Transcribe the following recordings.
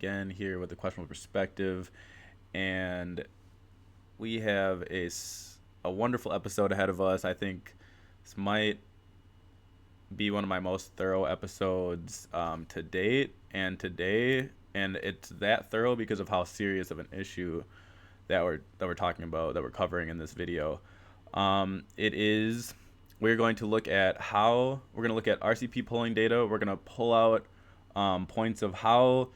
again here with the questionable perspective, and we have a wonderful episode ahead of us. I think this might be one of my most thorough episodes to date, and today, and it's that thorough because of how serious of an issue that we're talking about, that we're covering in this video. We're going to look at RCP polling data. We're going to pull out points of how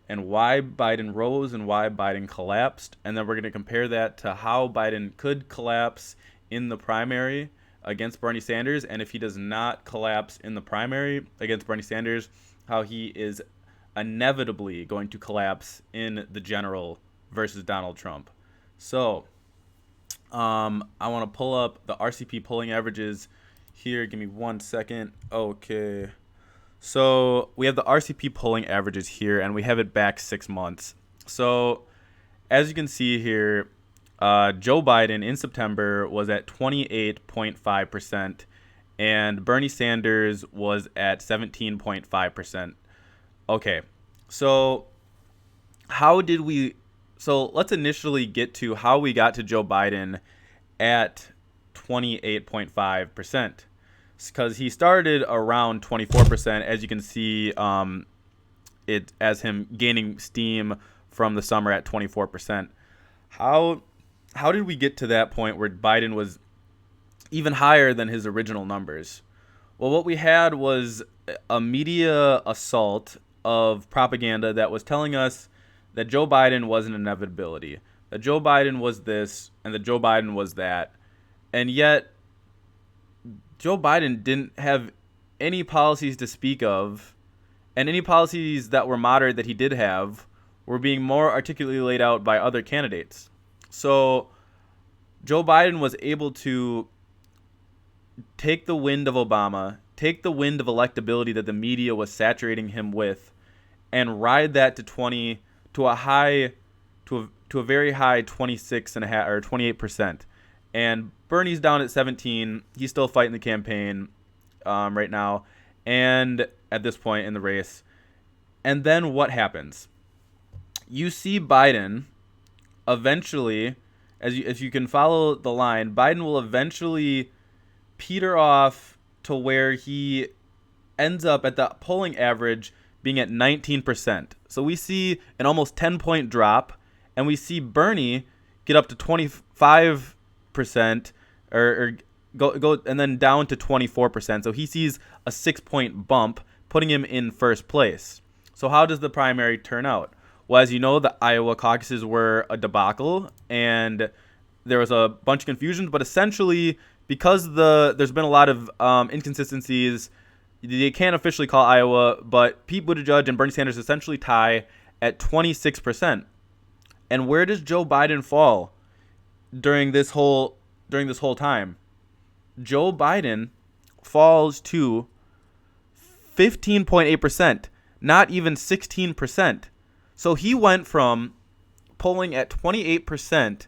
and why Biden rose and why Biden collapsed, and then we're going to compare that to how Biden could collapse in the primary against Bernie Sanders, and if he does not collapse in the primary against Bernie Sanders, how he is inevitably going to collapse in the general versus Donald Trump. So I want to pull up the RCP polling averages here. Give me 1 second. Okay. So we have the RCP polling averages here, and we have it back 6 months. So as you can see here, Joe Biden in September was at 28.5%, and Bernie Sanders was at 17.5%. Okay, so let's initially get to how we got to Joe Biden at 28.5%. Because he started around 24%, as you can see, it as him gaining steam from the summer at 24%. How did we get to that point where Biden was even higher than his original numbers? Well, what we had was a media assault of propaganda that was telling us that Joe Biden was an inevitability, that Joe Biden was this, and that Joe Biden was that. And yet, Joe Biden didn't have any policies to speak of, and any policies that were moderate that he did have were being more articulately laid out by other candidates. So Joe Biden was able to take the wind of Obama, take the wind of electability that the media was saturating him with, and ride that to a very high 26.5 or 28%. And Bernie's down at 17. He's still fighting the campaign right now, and at this point in the race. And then what happens? You see Biden eventually, as you can follow the line, Biden will eventually peter off to where he ends up at the polling average being at 19%. So we see an almost 10-point drop, and we see Bernie get up to 25%, or go and then down to 24%. So he sees a 6-point bump, putting him in first place. So how does the primary turn out? Well, as you know, the Iowa caucuses were a debacle, and there was a bunch of confusion. But essentially, because there's been a lot of inconsistencies, they can't officially call Iowa, but Pete Buttigieg and Bernie Sanders essentially tie at 26%. And where does Joe Biden fall during this whole time? Joe Biden falls to 15.8%, not even 16%. So he went from polling at 28%,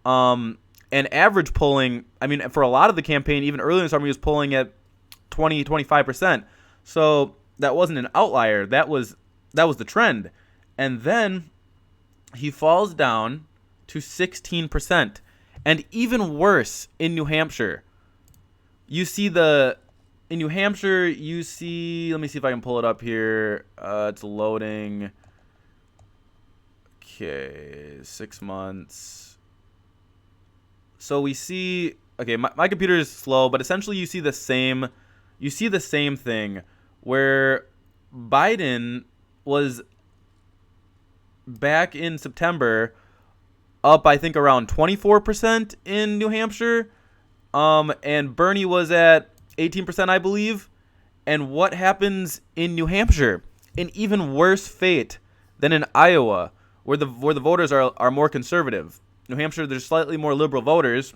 and average polling, I mean, for a lot of the campaign, even earlier in the summer, he was polling at 25%. So that wasn't an outlier. That was the trend. And then he falls down to 16%. And even worse in New Hampshire. In New Hampshire, you see, let me see if I can pull it up here. It's loading. Okay, 6 months. So we see, okay, my computer is slow, but essentially you see the same thing where Biden was back in September up, I think, around 24% in New Hampshire. And Bernie was at 18%, I believe. And what happens in New Hampshire? An even worse fate than in Iowa, where the voters are more conservative. New Hampshire, there's slightly more liberal voters.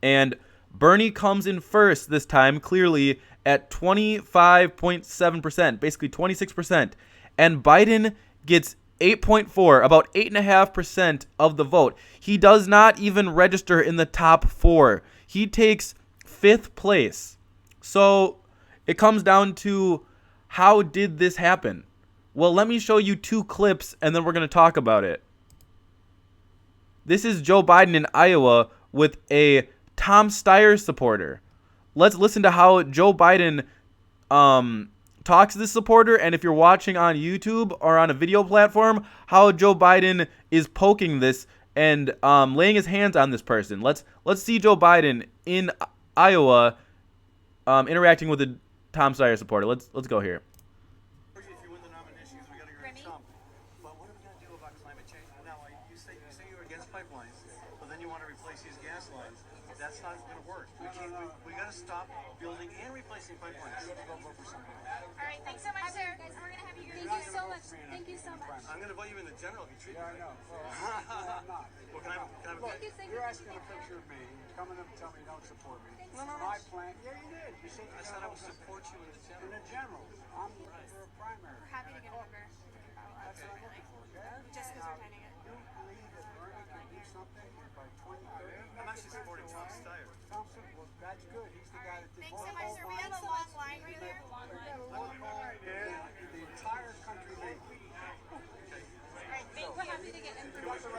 And Bernie comes in first this time, clearly, at 25.7%, basically 26%. And Biden gets 8.4, about 8.5% of the vote. He does not even register in the top 4. He takes 5th place. So it comes down to, how did this happen? Well, let me show you 2 clips, and then we're going to talk about it. This is Joe Biden in Iowa with a Tom Steyer supporter. Let's listen to how Joe Biden talks to this supporter, and if you're watching on YouTube or on a video platform, how Joe Biden is poking this and laying his hands on this person. Let's see Joe Biden in Iowa interacting with a Tom Steyer supporter. Let's go here. If you win the nominations, we got to get Trump. But what are we going to do about climate change? Now, you say you're against pipelines, but then you want to replace these gas lines. That's not going to work. We got to stop building and replacing pipelines. Go vote for something. All right, thanks so much, sir. We're going to have you. Thank you so much. Thank you so much. I'm going to vote you in the general if you treat me right. No, I'm not. Well, can I have a Thank you. You're asking a picture of me. You're coming up and telling me you don't support me. No. My plan. Yeah, you did. You said I said I would support you in the general. in the general. I'm for a primary. We're happy to get a number. That's what I'm looking for. Okay? Just because we're trying to get. You believe that Bernie can do something by 2030? I'm actually supporting Tom Steyer. Thompson, well, that's good. He's the guy that did Thanks so much, sir. We have a long line right there. the entire country made. We're happy to get information.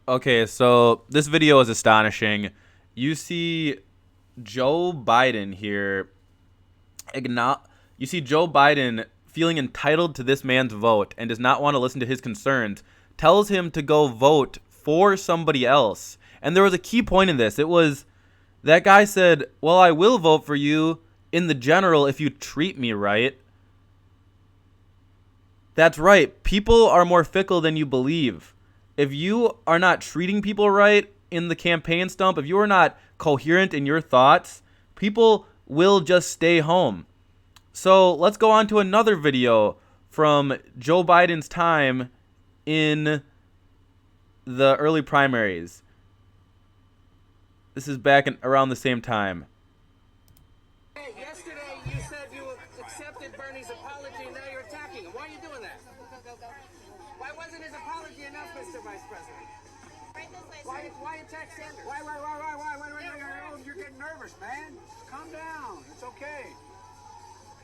Okay, so this video is astonishing. You see Joe Biden here. You see Joe Biden feeling entitled to this man's vote and does not want to listen to his concerns. Tells him to go vote for somebody else. And there was a key point in this. It was that guy said, well, I will vote for you in the general if you treat me right. That's right. People are more fickle than you believe. If you are not treating people right in the campaign stump, if you are not coherent in your thoughts, people will just stay home. So let's go on to another video from Joe Biden's time in the early primaries. This is back around the same time. Hey, yesterday you said you accepted Bernie's apology and now you're attacking him. Why are you doing that? Why wasn't his apology enough, Mr. Vice President? Right this way, sir. Why attack Sanders? Why, you're getting nervous, man. Calm down. It's okay.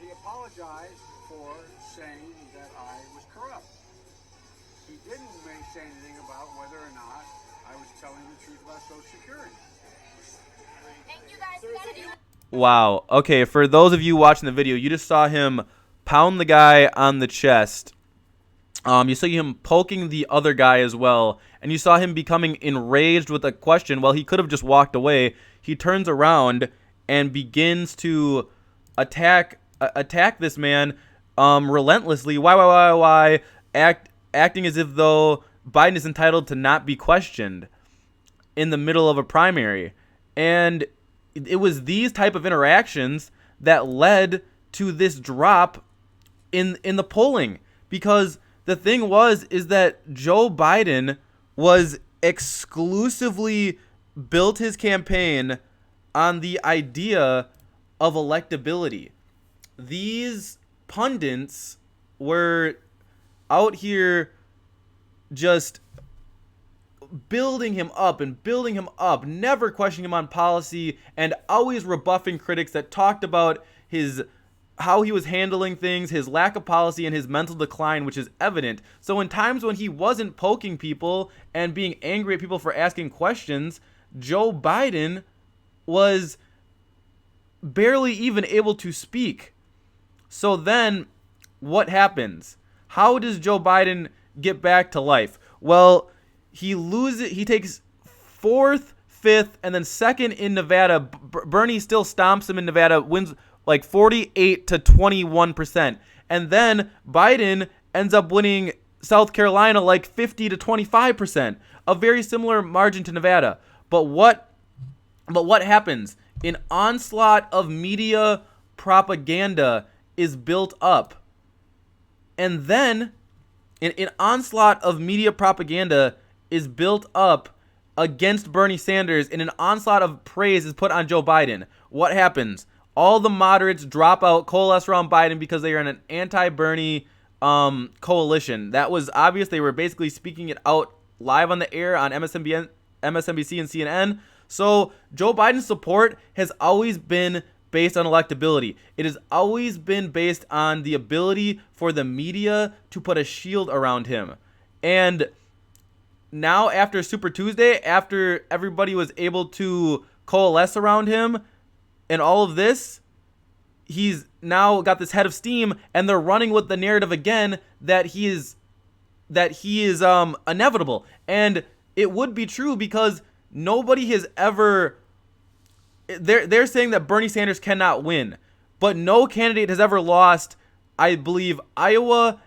He apologized for saying that I was corrupt. He didn't say anything about whether or not I was telling the truth about Social Security. Thank you, guys. We gotta do it. Wow. Okay, for those of you watching the video, you just saw him pound the guy on the chest. You saw him poking the other guy as well, and you saw him becoming enraged with a question. Well, he could have just walked away. He turns around and begins to attack this man relentlessly. Why? Acting as if though Biden is entitled to not be questioned in the middle of a primary. And it was these type of interactions that led to this drop in the polling, because the thing is that Joe Biden was exclusively built his campaign on the idea of electability. These pundits were out here just building him up, never questioning him on policy, and always rebuffing critics that talked about how he was handling things, his lack of policy, and his mental decline, which is evident. So in times when he wasn't poking people and being angry at people for asking questions, Joe Biden was barely even able to speak. So then what happens? How does Joe Biden get back to life? Well, he takes 4th, 5th, and then 2nd in Nevada. Bernie still stomps him in Nevada, wins like 48 to 21%. And then Biden ends up winning South Carolina like 50 to 25%, a very similar margin to Nevada. But what happens? An onslaught of media propaganda is built up. And then an onslaught of media propaganda is built up against Bernie Sanders, and an onslaught of praise is put on Joe Biden. What happens? All the moderates drop out, coalesce around Biden because they are in an anti-Bernie coalition. That was obvious. They were basically speaking it out live on the air on MSNBC and CNN. So Joe Biden's support has always been based on electability. It has always been based on the ability for the media to put a shield around him. And now after Super Tuesday, after everybody was able to coalesce around him and all of this, he's now got this head of steam, and they're running with the narrative again that he is inevitable. And it would be true because nobody has ever, they're saying that Bernie Sanders cannot win, but no candidate has ever lost, I believe, Iowa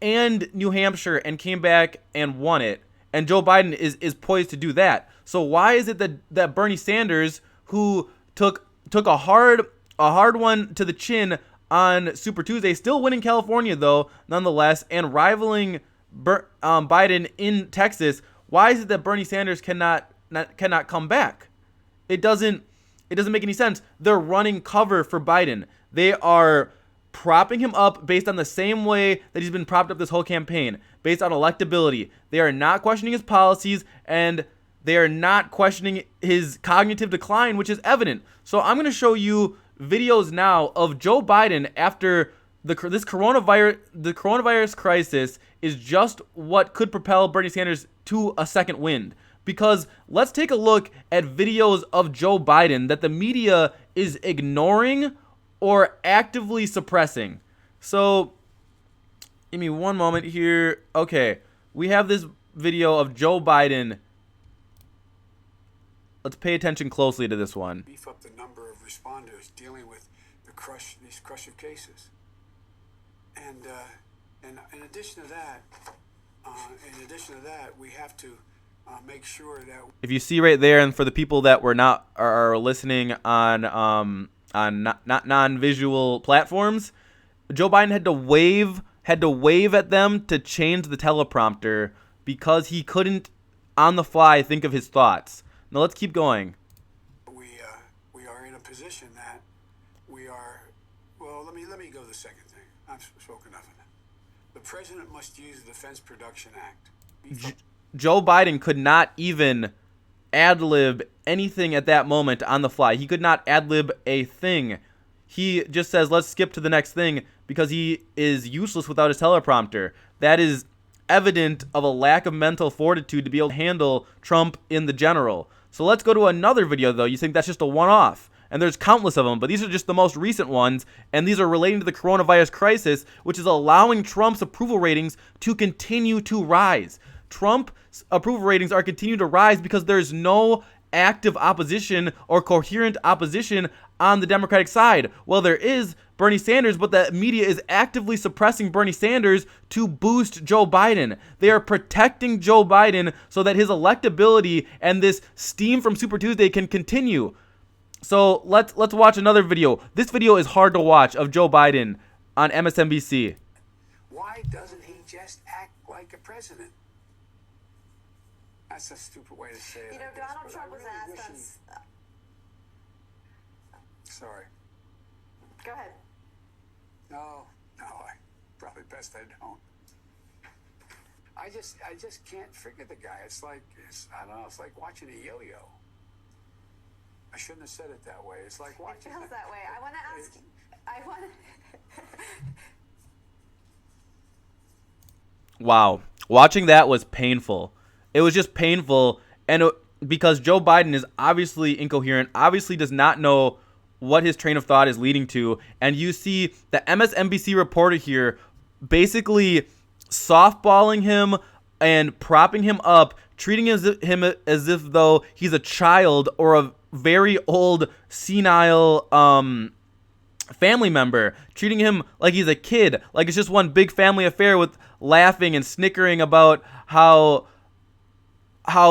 and New Hampshire and came back and won it. And Joe Biden is poised to do that. So why is it that Bernie Sanders, who took a hard one to the chin on Super Tuesday, still winning California though, nonetheless, and rivaling Biden in Texas, why is it that Bernie Sanders cannot come back? It doesn't make any sense. They're running cover for Biden. They are propping him up based on the same way that he's been propped up this whole campaign, based on electability. They are not questioning his policies, and they are not questioning his cognitive decline, which is evident. So I'm going to show you videos now of Joe Biden after the coronavirus crisis is just what could propel Bernie Sanders to a second wind. Because let's take a look at videos of Joe Biden that the media is ignoring or actively suppressing. So give me one moment here. Okay, we have this video of Joe Biden. Let's pay attention closely to this one. Beef up the number of responders dealing with these crush of cases. And in addition to that, we have to make sure that if you see right there, and for the people that are listening on not non-visual platforms, Joe Biden had to wave at them to change the teleprompter because he couldn't on the fly think of his thoughts. Now let's keep going. We are in a position that we are. Well, let me go to the second thing. I've spoken enough of it. The president must use the Defense Production Act. Joe Biden could not even ad-lib anything at that moment on the fly. He could not ad-lib a thing. He just says, let's skip to the next thing, because he is useless without his teleprompter. That is evident of a lack of mental fortitude to be able to handle Trump in the general. So let's go to another video, though. You think that's just a one-off, and there's countless of them, but these are just the most recent ones, and these are relating to the coronavirus crisis, which is allowing Trump's approval ratings to continue to rise. Trump's approval ratings are continuing to rise because there's no active opposition or coherent opposition on the Democratic side. Well, there is Bernie Sanders, but the media is actively suppressing Bernie Sanders to boost Joe Biden. They are protecting Joe Biden so that his electability and this steam from Super Tuesday can continue. So let's watch another video. This video is hard to watch of Joe Biden on MSNBC. Why doesn't he just act like a president? That's a stupid way to say it. You know, Donald Trump was asked us. Sorry. Go ahead. No, I probably best I don't. I just can't figure the guy. I don't know. It's like watching a yo-yo. I shouldn't have said it that way. It's like watching. It feels that way. I want to ask. I want. Wow, watching that was painful. It was just painful, and because Joe Biden is obviously incoherent, obviously does not know what his train of thought is leading to, and you see the MSNBC reporter here basically softballing him and propping him up, treating him as if though he's a child or a very old senile family member, treating him like he's a kid, like it's just one big family affair, with laughing and snickering about how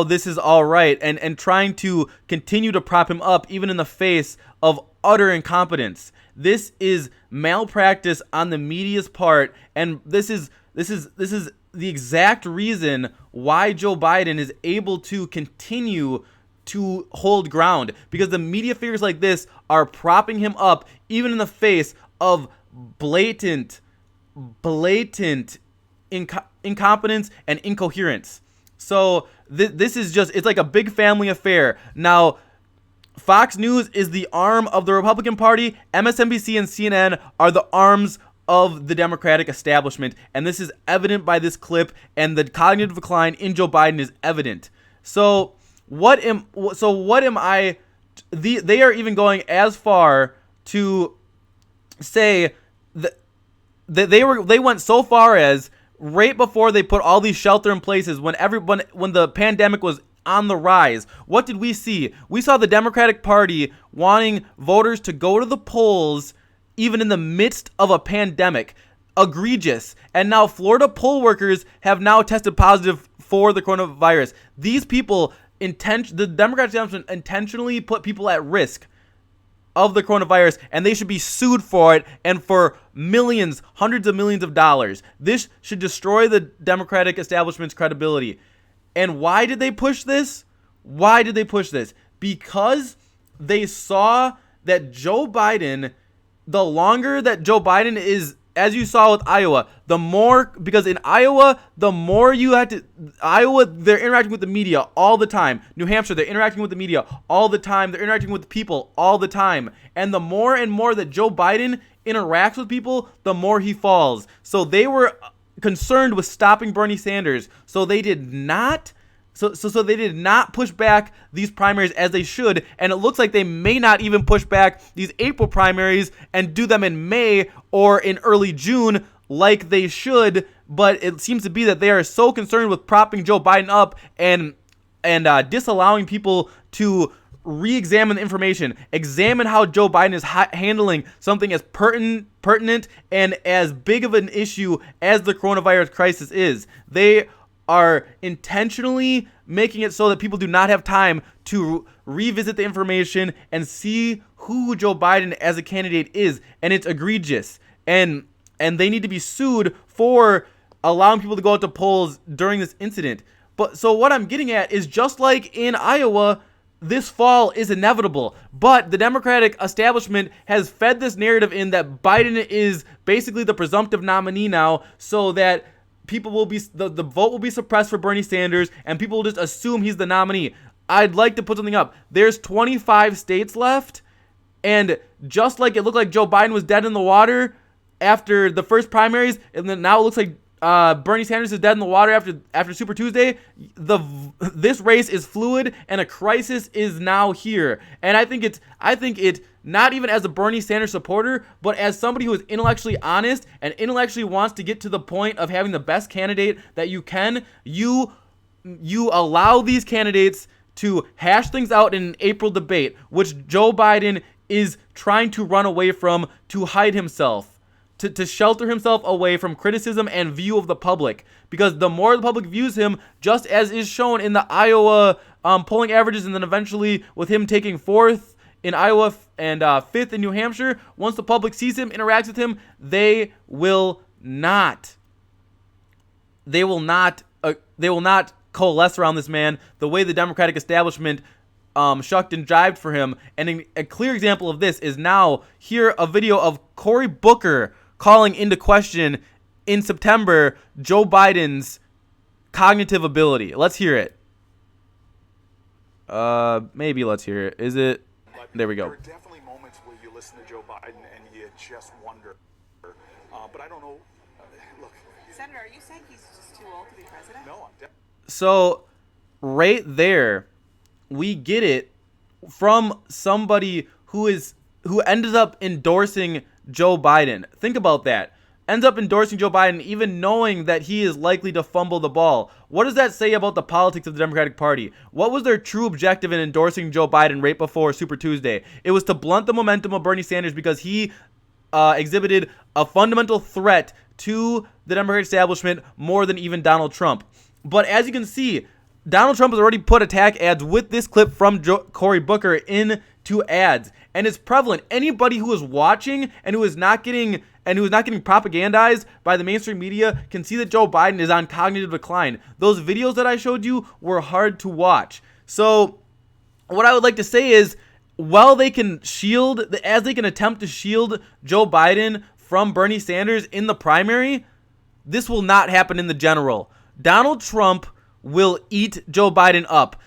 this is all right, and trying to continue to prop him up even in the face of utter incompetence. This is malpractice on the media's part, and this is the exact reason why Joe Biden is able to continue to hold ground, because the media figures like this are propping him up even in the face of blatant incompetence and incoherence. So this is just, it's like a big family affair. Now, Fox News is the arm of the Republican Party. MSNBC and CNN are the arms of the Democratic establishment, and this is evident by this clip, and the cognitive decline in Joe Biden is evident. So what am I? They are even going as far to say that they went so far as right before they put all these shelter in places, when the pandemic was on the rise, what did we see? We saw the Democratic Party wanting voters to go to the polls even in the midst of a pandemic. Egregious. And now Florida poll workers have now tested positive for the coronavirus. These people, the Democrat establishment intentionally put people at risk of the coronavirus, and they should be sued for it, and for millions, hundreds of millions of dollars. This should destroy the Democratic establishment's credibility. And why did they push this? Because they saw that Joe Biden, the longer that Joe Biden is, as you saw with Iowa, because in Iowa, the more you had to, Iowa, they're interacting with the media all the time. New Hampshire, they're interacting with the media all the time. They're interacting with people all the time. And the more and more that Joe Biden interacts with people, the more he falls. So they were concerned with stopping Bernie Sanders. So they did not they did not push back these primaries as they should, and it looks like they may not even push back these April primaries and do them in May or in early June like they should. But it seems to be that they are so concerned with propping Joe Biden up and disallowing people to re-examine the information, examine how Joe Biden is handling something as pertinent and as big of an issue as the coronavirus crisis is. They are intentionally making it so that people do not have time to revisit the information and see who Joe Biden as a candidate is, and it's egregious. And they need to be sued for allowing people to go out to polls during this incident. But so what I'm getting at is, just like in Iowa, this fall is inevitable, but the Democratic establishment has fed this narrative in that Biden is basically the presumptive nominee now, so that people will be, the vote will be suppressed for Bernie Sanders, and people will just assume he's the nominee. I'd like to put something up. There's 25 states left, and just like it looked like Joe Biden was dead in the water after the first primaries, and then now it looks like Bernie Sanders is dead in the water after Super Tuesday. This race is fluid, and a crisis is now here. And I think it not even as a Bernie Sanders supporter, but as somebody who is intellectually honest and intellectually wants to get to the point of having the best candidate that you can, you allow these candidates to hash things out in an April debate, which Joe Biden is trying to run away from, to hide himself, to shelter himself away from criticism and view of the public. Because the more the public views him, just as is shown in the Iowa polling averages, and then eventually with him taking fourth in Iowa and fifth in New Hampshire, once the public sees him, interacts with him, they will not coalesce around this man the way the Democratic establishment shucked and jived for him. And a clear example of this is now here a video of Cory Booker calling into question in September Joe Biden's cognitive ability. Let's hear it. Maybe let's hear it. Is it? There we go. There are definitely moments where you listen to Joe Biden and you just wonder. But I don't know. Look. Senator, are you saying he's just too old to be president? No, So right there, we get it from somebody who ended up endorsing Joe Biden. Think about that. Ends up endorsing Joe Biden, even knowing that he is likely to fumble the ball. What does that say about the politics of the Democratic Party? What was their true objective in endorsing Joe Biden right before Super Tuesday? It was to blunt the momentum of Bernie Sanders, because he exhibited a fundamental threat to the Democratic establishment more than even Donald Trump. But as you can see, Donald Trump has already put attack ads with this clip from Cory Booker into ads, and it's prevalent. Anybody who is watching and who is not getting propagandized by the mainstream media can see that Joe Biden is on cognitive decline. Those videos that I showed you were hard to watch. So what I would like to say is, while they can attempt to shield Joe Biden from Bernie Sanders in the primary, this will not happen in the general. Donald Trump will eat Joe Biden up.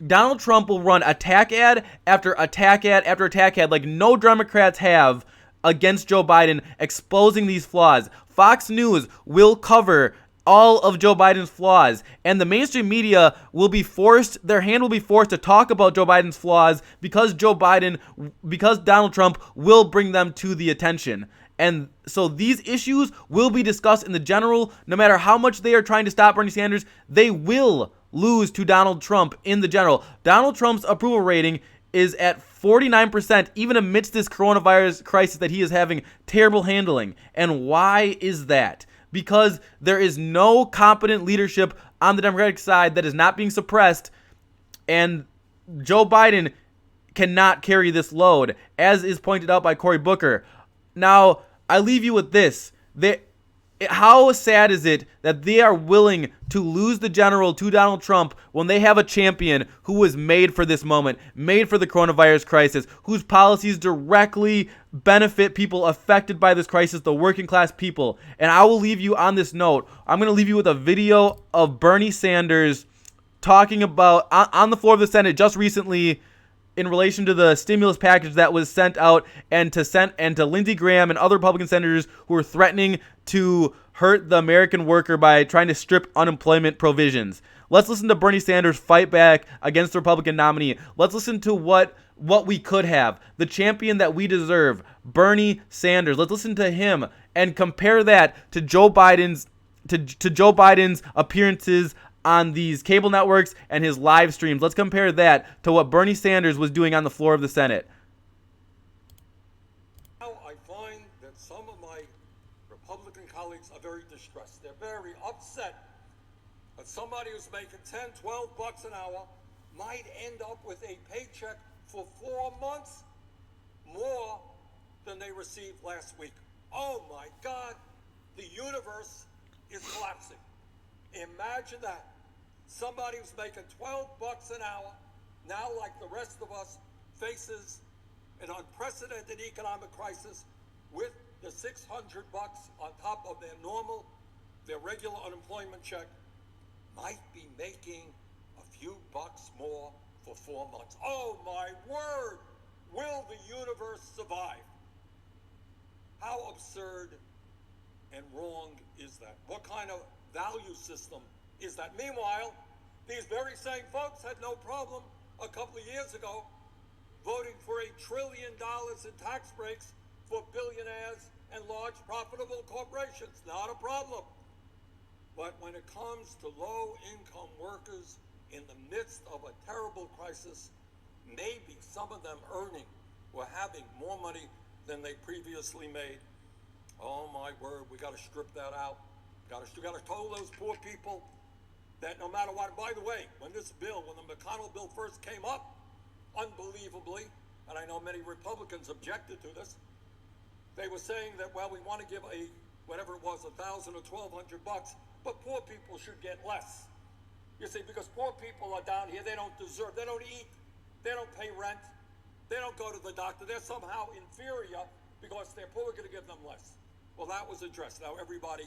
Donald Trump will run attack ad after attack ad after attack ad like no Democrats have against Joe Biden, exposing these flaws. Fox News will cover all of Joe Biden's flaws, and the mainstream media will be forced, their hand will be forced to talk about Joe Biden's flaws because Donald Trump will bring them to the attention. And so these issues will be discussed in the general. No matter how much they are trying to stop Bernie Sanders, they will lose to Donald Trump in the general. Donald Trump's approval rating is at 49%, even amidst this coronavirus crisis that he is having terrible handling. And why is that? Because there is no competent leadership on the Democratic side that is not being suppressed, and Joe Biden cannot carry this load, as is pointed out by Cory Booker. Now, I leave you with this. How sad is it that they are willing to lose the general to Donald Trump when they have a champion who was made for this moment, made for the coronavirus crisis, whose policies directly benefit people affected by this crisis, the working class people? And I will leave you on this note. I'm going to leave you with a video of Bernie Sanders talking about, on the floor of the Senate just recently, in relation to the stimulus package that was sent out, and to Lindsey Graham and other Republican senators who were threatening to hurt the American worker by trying to strip unemployment provisions. Let's listen to Bernie Sanders fight back against the Republican nominee. Let's listen to what we could have, the champion that we deserve, Bernie Sanders. Let's listen to him and compare that to Joe Biden's appearances on these cable networks and his live streams. Let's compare that to what Bernie Sanders was doing on the floor of the Senate. Now I find that some of my Republican colleagues are very distressed. They're very upset that somebody who's making 10, 12 bucks an hour might end up with a paycheck for 4 months more than they received last week. Oh my God, the universe is collapsing. Imagine that. Somebody who's making 12 bucks an hour, now like the rest of us, faces an unprecedented economic crisis with the 600 bucks on top of their regular unemployment check, might be making a few bucks more for 4 months. Oh my word! Will the universe survive? How absurd and wrong is that? What kind of value system is that? Meanwhile, these very same folks had no problem a couple of years ago voting for $1 trillion in tax breaks for billionaires and large profitable corporations. Not a problem. But when it comes to low-income workers in the midst of a terrible crisis, maybe some of them earning or having more money than they previously made. Oh my word, we got to strip that out. We got to tell those poor people that no matter what. By the way, when the McConnell bill first came up, unbelievably, and I know many Republicans objected to this, they were saying that, well, we want to give whatever it was, $1,000 or $1,200 bucks, but poor people should get less. You see, because poor people are down here, they don't eat, they don't pay rent, they don't go to the doctor, they're somehow inferior because they're poor, we're going to give them less. Well, that was addressed. Now everybody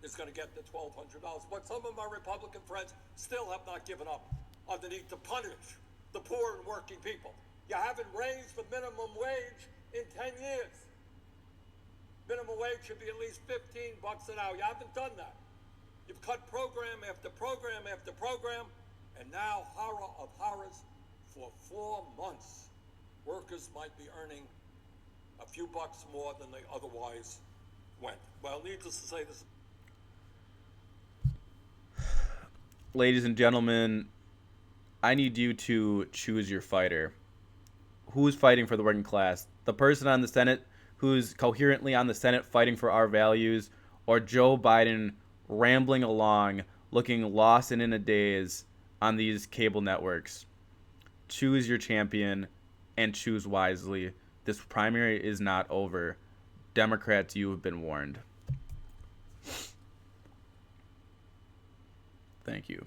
is going to get the $1,200. But some of my Republican friends still have not given up on the need to punish the poor and working people. You haven't raised the minimum wage in 10 years. Minimum wage should be at least 15 bucks an hour. You haven't done that. You've cut program after program after program, and now, horror of horrors, for 4 months, workers might be earning a few bucks more than they otherwise went. Well, needless to say, this. Ladies and gentlemen, I need you to choose your fighter. Who's fighting for the working class? The person on the Senate who's coherently on the Senate fighting for our values, or Joe Biden rambling along, looking lost and in a daze on these cable networks? Choose your champion and choose wisely. This primary is not over. Democrats, you have been warned. Thank you.